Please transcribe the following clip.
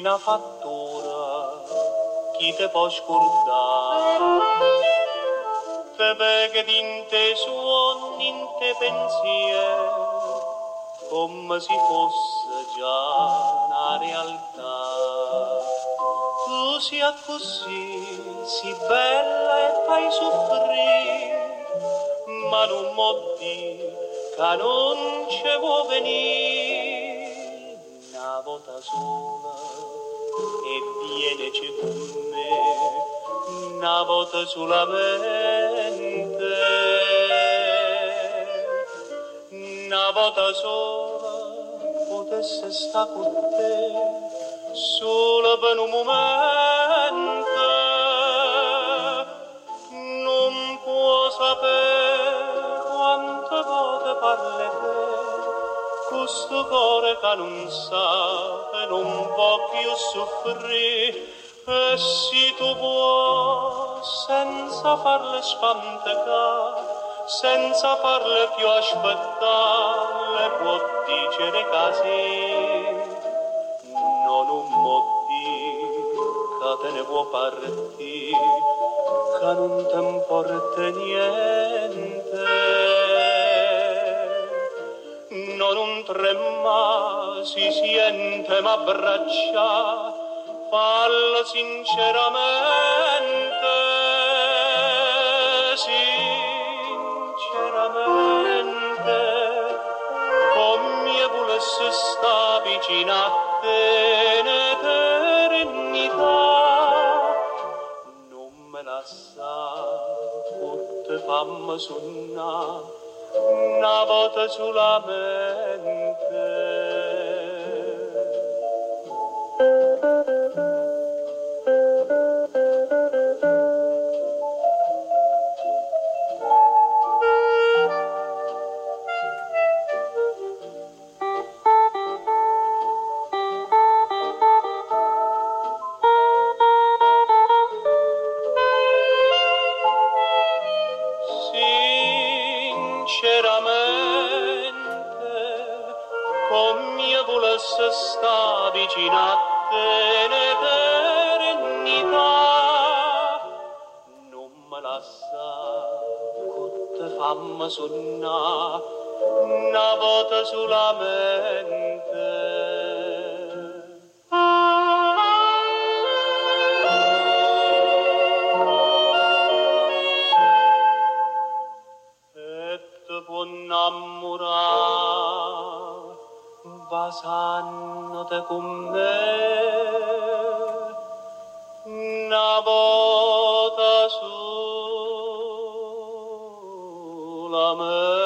n'ha fatto ora, chi te può scordare? Te veghe in te suoni, in te pensieri, come si fosse già una realtà. Tu sia così, si bella e fai soffrire, ma non mo' dire che non ci vuoi venire una volta sola e vieneci con me una volta solamente, una volta sola potesse sta con te solo per un momento. Non può sapere quante volte parli te, questo cuore che non sa e non può più soffrire. E se tu vuoi, senza farle spantecare, senza farle più aspettare, le può dire così. No, non mo' dire che te ne vuoi partire, che non te importa niente. No, non trema, si siente ma abbraccia, fallo sinceramente, sinceramente, come volesse sta vicino a te in eternità. Non me la sa, forte fammi sonnare una volta solamente. Sinceramente, come volesse sta vicino a te in eternità, non me la sa, te fammi sonnare una volta solamente. Innamorare, basando te con me, una volta solamente.